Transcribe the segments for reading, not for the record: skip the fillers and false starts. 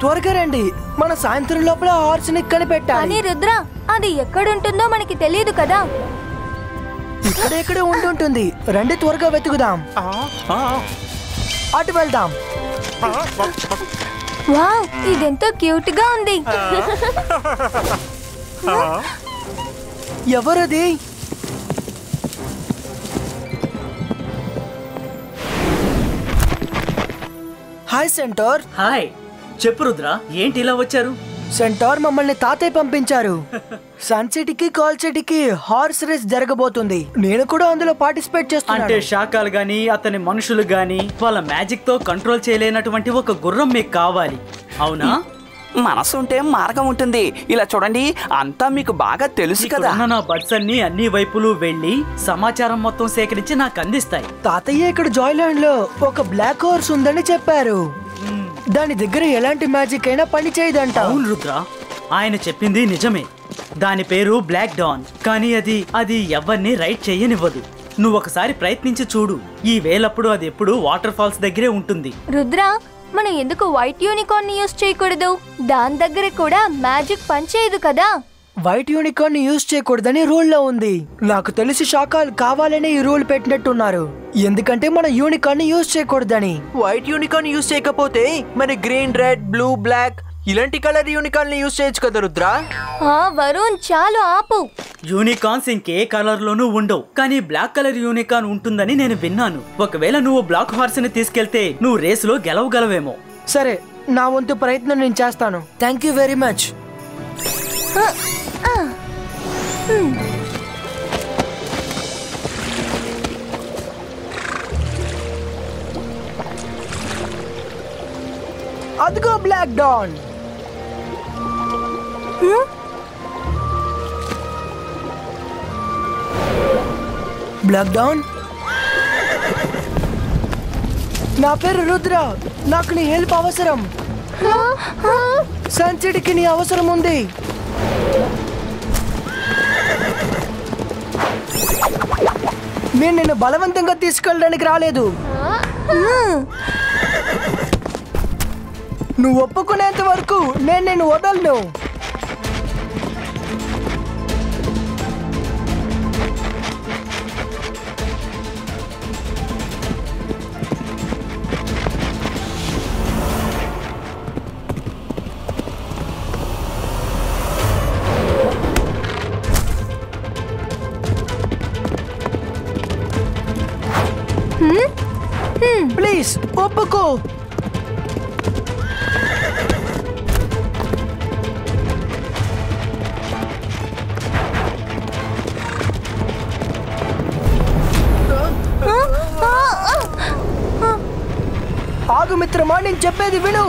త్వరగా రండి, మన సాయంత్రం లోపల హార్స్ ని కనిపెట్టాలి. కానీ రుద్ర, అది ఎక్కడుంటుందో మనకి తెలియదు కదా. ఇక్కడెక్కడ ఉంటుంటుంది. రండి త్వరగా వెతుకుదాం. అటు వెళ్దాం. వావ్, ఇదెంతో క్యూట్ గా ఉంది. ఎవరది? Hi centre. హాయ్, చెప్పు రుద్ర, ఏంటి ఇలా వచ్చారు? సెంటర్, మమ్మల్ని తాతయ్య పంపించారు. సన్ సిటీకి కాల్ సిటీకి హార్స్ రేస్ జరగబోతుంది. నేను కూడా అందులో పార్టిసిపేట్ చేస్తున్నాను. అంటే శాఖలు గాని అతని మనుషులు గాని వాళ్ళ మ్యాజిక్ తో కంట్రోల్ చేయలేనటువంటి ఒక గుర్రం మీకు కావాలి, అవునా? మనసు ఉంటే మార్గం ఉంటుంది. ఇలా చూడండి, అంతా మీకు బాగా తెలుసు కదా. నా బడ్స్ అన్ని వైపులు వెళ్ళి సమాచారం మొత్తం సేకరించి నాకు అందిస్తాయి. తాతయ్య ఇక్కడ జాయ్లాండ్ లో ఒక బ్లాక్ హార్స్ ఉందని చెప్పారు. దాని దగ్గర ఎలాంటి మ్యాజిక్ అయినా పని చేయదంట. అవును రుద్ర, ఆయన చెప్పింది నిజమే. దాని పేరు బ్లాక్ డాన్. కానీ అది ఎవరిని రైడ్ చెయ్యనివ్వదు. నువ్వు ఒకసారి ప్రయత్నించి చూడు. ఈ వేలప్పుడు అది ఎప్పుడు వాటర్ ఫాల్స్ దగ్గరే ఉంటుంది. రుద్ర, మనం ఎందుకు వైట్ యూనికార్న్ యూస్ చేయకూడదు? దాని దగ్గర కూడా మ్యాజిక్ పనిచేయదు కదా. వైట్ యూనికార్న్ యూజ్ చేయకూడదని రూల్ లో ఉంది. నాకు తెలిసి శాఖలు కావాలని ఈ రూల్ పెట్టినట్టున్నారు. ఎందుకంటే మన యూనికార్న్ యూజ్ చేయకూడదని. వైట్ యూనికార్న్ యూజ్ చేయకపోతే మరి గ్రీన్, రెడ్, బ్లూ, బ్లాక్ ఇలాంటి కలర్ యూనికార్న్ యూజ్ చేయొచ్చు కదా రుద్ర. వరుణ్, చాలు ఆపు. యూనికార్న్స్ ఇంకే కలర్ లోనూ ఉండవు, కానీ బ్లాక్ కలర్ యూనికార్న్ ఉంటుందని నేను విన్నాను. ఒకవేళ నువ్వు బ్లాక్ హార్స్ ని తీసుకెళ్తే నువ్వు రేసులో గెలవగలవేమో. సరే, నా వంతు ప్రయత్నం నేను చేస్తాను. Thank you very much. అదిగో బ్లాక్ డాన్. బ్లాక్ డాన్, నా పేరు రుద్ర. నాకు నీ హెల్ప్ అవసరం. సన్ సిటీకి నీ అవసరం ఉంది. నేను నిన్ను బలవంతంగా తీసుకెళ్ళడానికి రాలేదు. నువ్వు ఒప్పుకునేంత వరకు నేను నిన్ను వదలను. ప్లీజ్ ఒప్పుకో. ఆగు మిత్రమా, నేను చెప్పేది విను.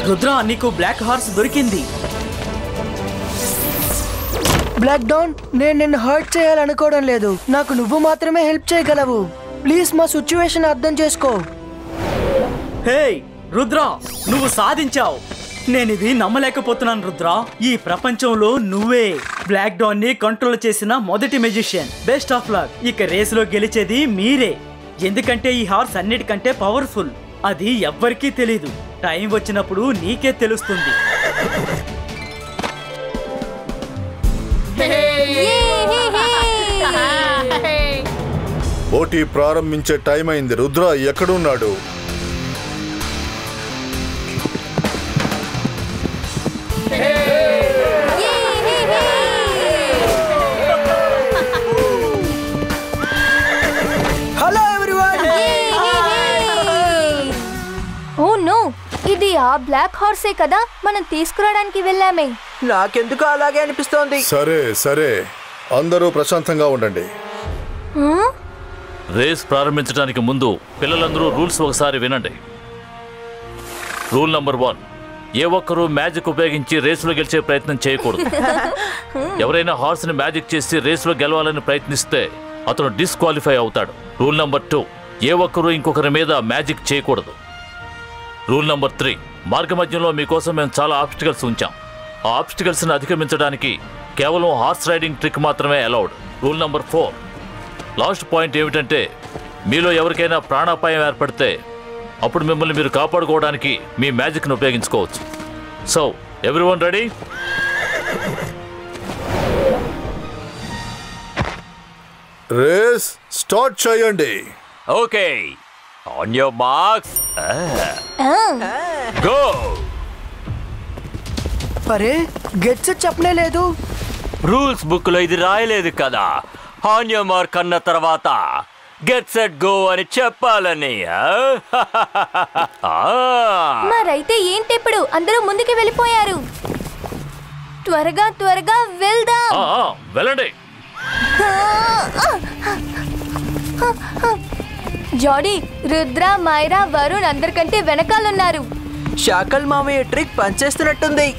రుద్ర, నీకు బ్లాక్ హార్స్ దొరికింది. బ్లాక్ డాన్, నేను నిన్ను హర్ట్ చేయాలనుకోవడం లేదు. నాకు నువ్వు మాత్రమే హెల్ప్ చేయగలవు. ప్లీజ్ మా సిచ్యువేషన్ అర్థం చేసుకో. హే రుద్ర, నువ్వు సాధించావు. నేనిది నమ్మలేకపోతున్నాను రుద్ర. ఈ ప్రపంచంలో నువ్వే బ్లాక్ డాన్ ని కంట్రోల్ చేసిన మొదటి మెజిషియన్. Best of luck. ఇక రేసులో గెలిచేది మీరే. ఎందుకంటే ఈ హార్స్ అన్నిటికంటే పవర్ఫుల్. అది ఎవ్వరికీ తెలీదు. టైం వచ్చినప్పుడు నీకే తెలుస్తుంది. పోటీ ప్రారంభించే టైం అయింది. రుద్ర ఎక్కడున్నాడు? Hello everyone. ఓ నో, ఇది ఆ బ్లాక్ హార్సే కదా మనం తీసుకురావడానికి వెళ్ళామే. నాకెందుకు అలాగే అనిపిస్తోంది. సరే సరే, అందరూ ప్రశాంతంగా ఉండండి. రేస్ ప్రారంభించడానికి ముందు పిల్లలందరూ రూల్స్ ఒకసారి వినండి. రూల్ నంబర్ 1, ఏ ఒక్కరూ మ్యాజిక్ ఉపయోగించి రేసులో గెలిచే ప్రయత్నం చేయకూడదు. ఎవరైనా హార్స్ని మ్యాజిక్ చేసి రేసులో గెలవాలని ప్రయత్నిస్తే అతను డిస్క్వాలిఫై అవుతాడు. రూల్ నంబర్ 2, ఏ ఒక్కరూ ఇంకొకరి మీద మ్యాజిక్ చేయకూడదు. రూల్ నంబర్ 3, మార్గ మధ్యంలో మీకోసం మేము చాలా ఆబ్స్టికల్స్ ఉంచాం. ఆ ఆబ్స్టికల్స్ని అధిగమించడానికి కేవలం హార్స్ రైడింగ్ ట్రిక్ మాత్రమే allowed. Rule number 4. Last point ఏమిటంటే మీలో ఎవరికైనా ప్రాణాపాయం ఏర్పడితే అప్పుడు మిమ్మల్ని మీరు కాపాడుకోవడానికి మీ మ్యాజిక్ను ఉపయోగించుకోవచ్చు. So everyone ready? Race start చేయండి. Okay, on your marks, go. అరే గెట్స్ చెప్పనే లేదు. రూల్స్ బుక్ లో ఇది రాయలేదు కదా, ఆన్ యువర్ మార్క్ అన్న తర్వాత గెట్ సెట్ గో అని చెప్పాలని. మరైతే ఏంటి ఇప్పుడు అందరూ ముందుకు వెళ్ళిపోయారు. త్వరగా త్వరగా వెళ్దాం. వెళ్ళండి. జాడీ, రుద్ర, మైరా, వరుణ్ అందరికంటే వెనకాలన్నారు. షాకల్ మామయ్య ట్రిక్ పనిచేస్తున్నట్టుంది.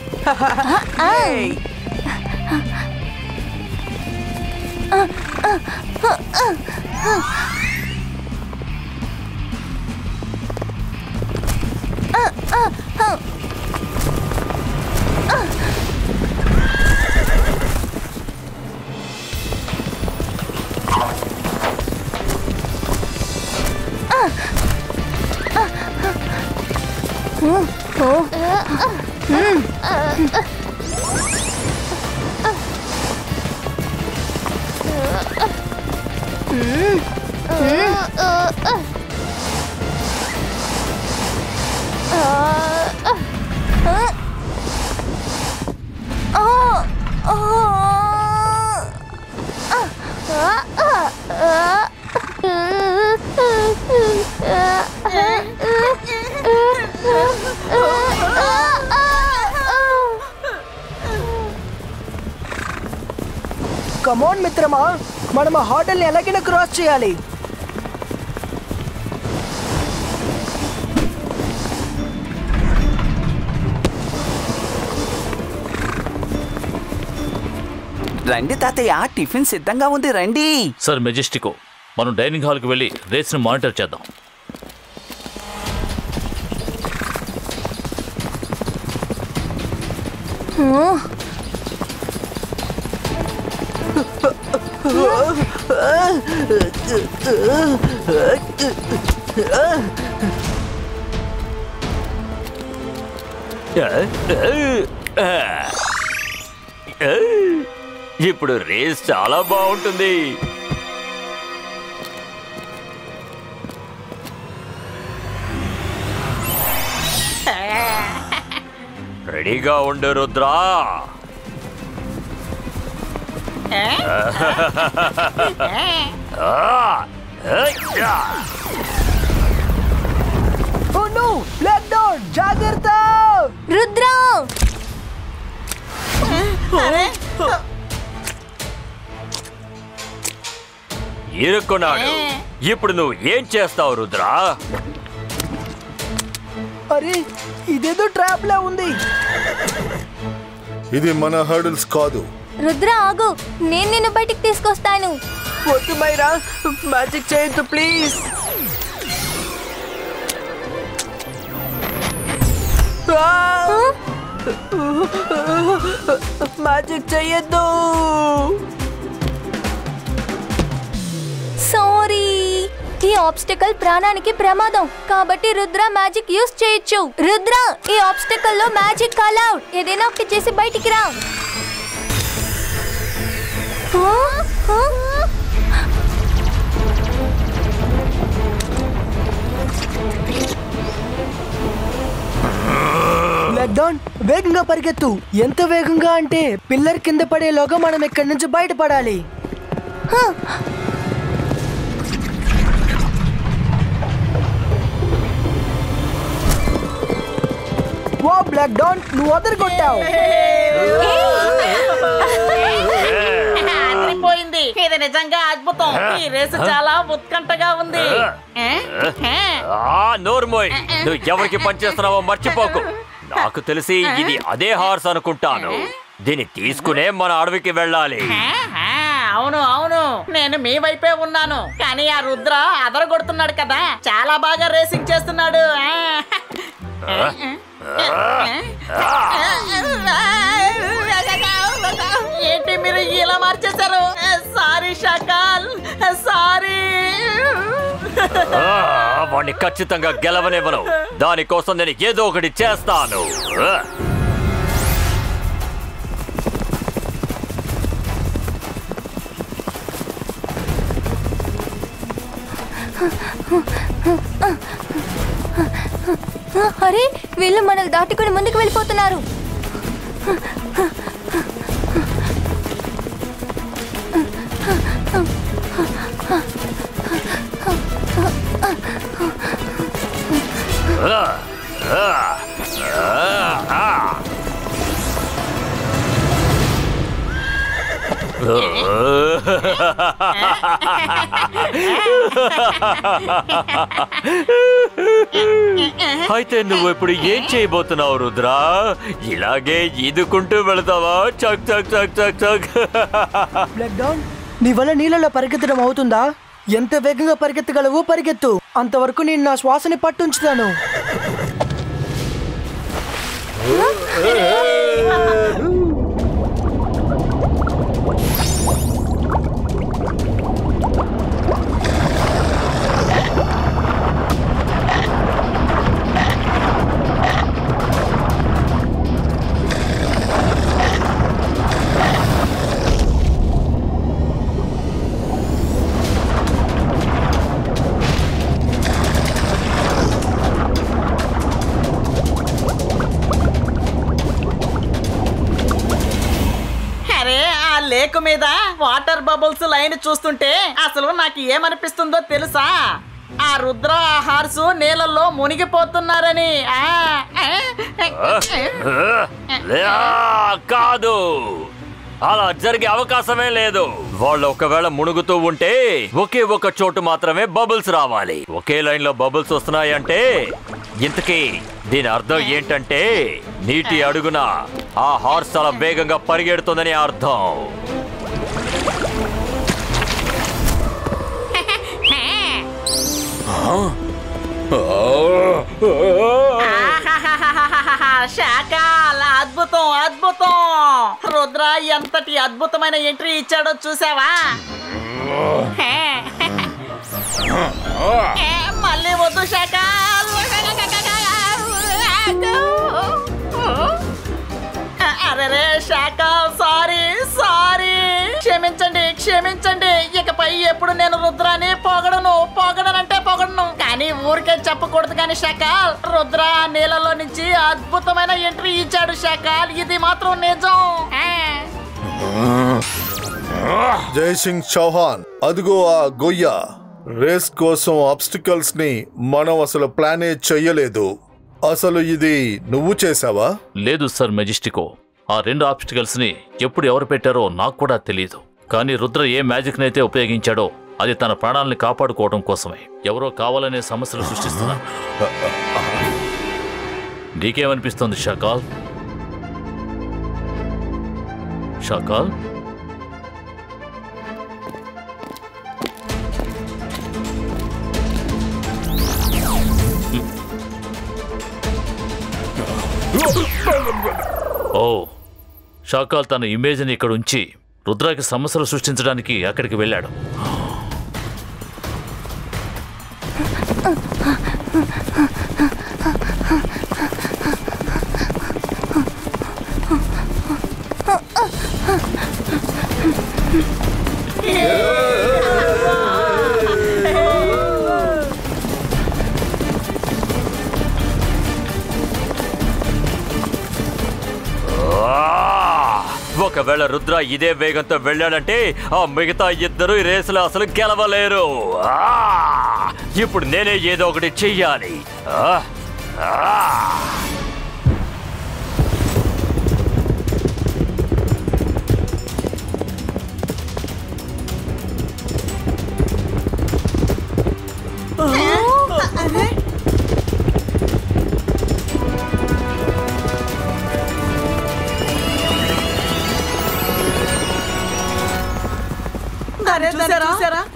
కమోన్ మిత్రమా, మనం ఆ హోటల్ని ఎలాగైనా క్రాస్ చేయాలి. రండి తాతయ్య, టిఫిన్ సిద్ధంగా ఉంది, రండి. సార్ మెజెస్టికో, మనం డైనింగ్ హాల్కి వెళ్ళి రేస్ని మానిటర్ చేద్దాం. ఇప్పుడు రేస్ చాలా బాగుంటుంది. రెడీగా ఉండు Rudra. Oh no, block down, జాగ్రత్త. రుద్ర, ఇరుక్కున్నాడు. ఇప్పుడు నువ్వు ఏం చేస్తావు రుద్రా? అరే ఇదేదో ట్రాప్ లా ఉంది. ఇది మన హర్డిల్స్ కాదు. రుద్ర ఆగు, నేను నిన్ను బయటికి తీసుకొస్తాను. వద్దు మైరా, మ్యాజిక్ చేయొద్దు ప్లీజ్. మ్యాజిక్ చెయ్యొద్దు. సారీ, ఈ ఆబ్స్టికల్ ప్రాణానికి ప్రమాదం, కాబట్టి రుద్ర మ్యాజిక్ యూస్ చేయొచ్చు. రుద్ర, ఈ ఆబ్స్టికల్ లో మ్యాజిక్ అలౌడ్. ఏదైనా ఒకటి చేసి బయటికి రా. బ్లాక్ డౌన్, వేగంగా పరిగెత్తు. ఎంత వేగంగా అంటే పిల్లర్ కింద పడేలోగా మనం ఇక్కడి నుంచి బయటపడాలి. వా బ్లాక్ డౌన్, నువ్వు అదరగొట్టావు. అదిరిపోయింది. ఇది నిజంగా అద్భుతం. ఈ రేసు చాలా ఉత్కంఠగా ఉంది. నోర్మోయ్, నువ్వు ఎవరికి పనిచేస్తున్నావో మర్చిపోకు. నాకు తెలిసి ఇది అదే హార్స్ అనుకుంటాను. దీన్ని తీసుకునే మన అడవికి వెళ్ళాలి. అవును అవును, నేను మీ వైపే ఉన్నాను. కానీ ఆ రుద్ర అదరగొడుతున్నాడు కదా, చాలా బాగా రేసింగ్ చేస్తున్నాడు. ఏంటి మీరు ఇలా మార్చేశారు? Sorry Shakaal, sorry. వాడిని ఖచ్చితంగా గెలవనివ్వను. దానికోసం నేను ఏదో ఒకటి చేస్తాను. అరే వీళ్ళు మనల్ని దాటుకుని ముందుకు వెళ్ళిపోతున్నారు. అయితే నువ్వు ఇప్పుడు ఏం చేయబోతున్నావు రుద్రా? ఇలాగే ఈదుకుంటూ వెళతావా? చక్ చక్ చక్ చక్ చక్. బ్లాక్ డౌన్, నీ వల్ల నీళ్ళలో పరిగెత్తడం అవుతుందా? ఎంత వేగంగా పరిగెత్తగలవో పరిగెత్తు. అంతవరకు నేను నా శ్వాసని పట్టుంచుతాను. లేక్ మీద వాటర్ బబుల్స్ లైన్ చూస్తుంటే అసలు నాకు ఏమనిపిస్తుందో తెలుసా? ఆ రుద్ర హార్సు నీళ్ళల్లో మునిగిపోతున్నారని. కాదు, అలా జరిగే అవకాశమే లేదు. వాళ్ళు ఒకవేళ మునుగుతూ ఉంటే ఒకే ఒక చోటు మాత్రమే బబుల్స్ రావాలి. ఒకే లైన్ లో బబుల్స్ వస్తున్నాయంటే ఇంతకీ దీని అర్థం ఏంటంటే నీటి అడుగున ఆ హార్స్ చాలా వేగంగా పరిగెడుతుందని అర్థం. శాకాల్, అద్భుతం అద్భుతం. రుద్ర ఎంతటి అద్భుతమైన ఎంట్రీ ఇచ్చాడో చూసావా? మళ్ళీ వద్దు శాకాల్. అరే శాకాల్, సారీ సారీ, క్షమించండి క్షమించండి. ఇకపై ఎప్పుడు నేను రుద్రాన్ని పొగడనంటే పొగడను, కానీ ఊరికే చెప్పకూడదు. కానీ శాకాల్, రుద్ర నీళ్ళలో నుంచి అద్భుతమైన ఎంట్రీ ఇచ్చాడు శాకాల్, ఇది మాత్రం నిజం. జై సింగ్ చౌహాన్, అదిగో ఆ గొయ్య. రేస్ కోసం ఆబ్స్టికల్స్ ని మనం అసలు ప్లానే చెయ్యలేదు. అసలు ఇది నువ్వు చేసావా? లేదు సార్ మెజెస్టికో. ఆ 2 ఆబ్స్టికల్స్ ని ఎప్పుడు ఎవరు పెట్టారో నాకు కూడా తెలియదు. కానీ రుద్ర ఏ మ్యాజిక్ నైతే ఉపయోగించాడో అది తన ప్రాణాలని కాపాడుకోవడం కోసమే. ఎవరో కావాలనే సమస్యలు సృష్టిస్తున్నారు. నీకేమనిపిస్తుంది షకాల్? షకాల్, ఓ షాకాల్ తన ఇమేజ్ని ఇక్కడ ఉంచి రుద్రాకి సమస్యలు సృష్టించడానికి అక్కడికి వెళ్ళాడు. ఒకవేళ రుద్ర ఇదే వేగంతో వెళ్ళాడంటే ఆ మిగతా ఇద్దరు ఈ రేసులో అసలు గెలవలేరు. ఇప్పుడు నేనే ఏదో ఒకటి చెయ్యాలి.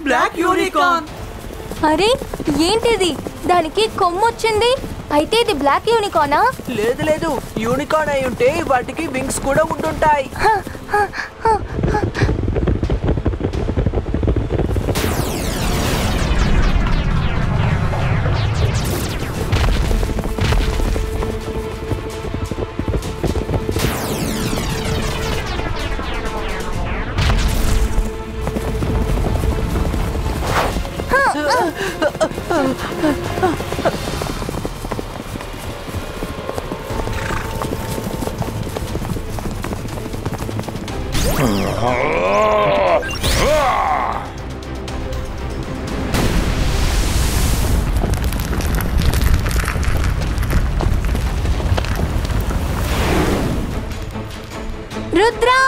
Black unicorn. అరే ఏంటిది? దానికి కొమ్ము వచ్చింది. అయితే ఇది బ్లాక్ యూనికార్నా? లేదు లేదు, యూనికార్న్ అయి ఉంటే వాటికి వింగ్స్ కూడా ఉండుంటాయి. రుద్రా!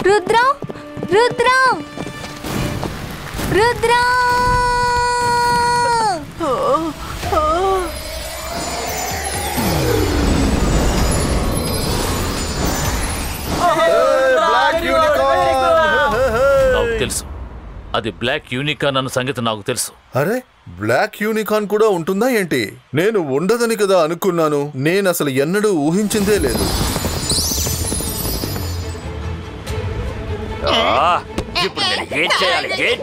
రుద్రా! రుద్రా! రుద్రా! నాకు తెలుసు, అది బ్లాక్ యూనికార్న్ అన్న సంగతి నాకు తెలుసు. అరే, బ్లాక్ యూనికార్న్ కూడా ఉంటుందా ఏంటి? నేను ఉండదని కదా అనుకున్నాను. నేను అసలు ఎన్నడూ ఊహించిందే లేదు. ఇప్పుడు నేను ఏం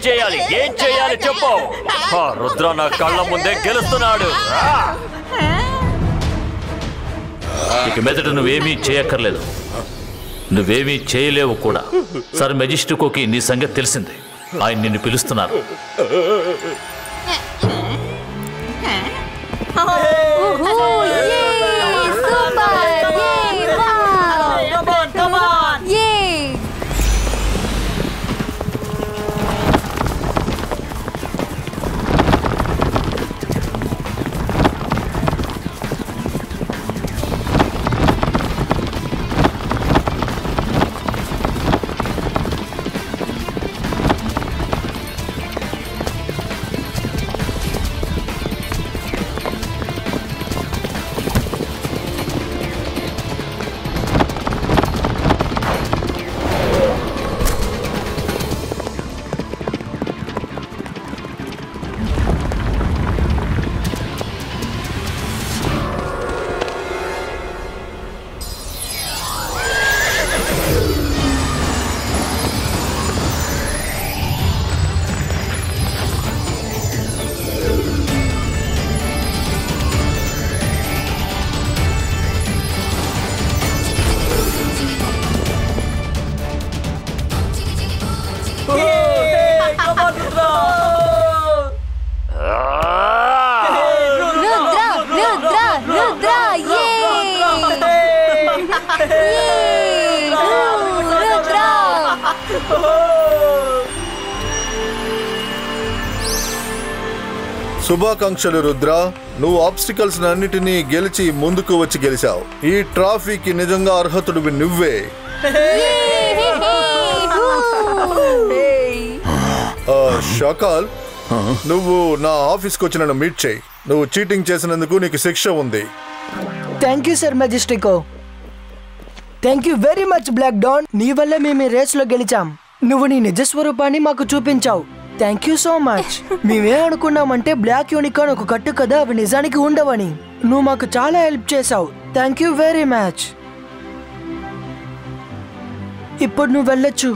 చేయాలి చెప్పు. రుద్ర నా కళ్ళ ముందే గెలుస్తున్నాడు. ఇక మీదట నువ్వేమీ చేయక్కర్లేదు, నువ్వేమీ చేయలేవు కూడా. సర్ మెజిస్టికోకి నీ సంగతి తెలిసింది, ఆయన నిన్ను పిలుస్తున్నారు. శుభాకాంక్షలు రుద్ర, నువ్వు ఆబ్స్టికల్స్ అన్నిటినీ గెలిచి ముందుకు వచ్చి గెలిచావు. ఈ ట్రాఫీకి నిజంగా అర్హతుడివి నువ్వే. షకాల్, నువ్వు నా ఆఫీస్కి వచ్చి నన్ను మీట్ చేయి. నువ్వు చీటింగ్ చేసినందుకు నీకు శిక్ష ఉంది. Thank you sir Majestico. Thank you very much Black Don. నీ వల్ల మేము ఈ రేస్లో గెలిచాం. నువ్వు నీ నిజ స్వరూపాన్ని మాకు చూపించావు. Thank you so much. మేమే అనుకున్నామంటే బ్లాక్ యూనికార్న్ ఒక కట్టు కదా, అవి నిజానికి ఉండవని. నువ్వు మాకు చాలా హెల్ప్ చేసావు. Thank you very much. ఇప్పుడు నువ్వు వెళ్ళొచ్చు.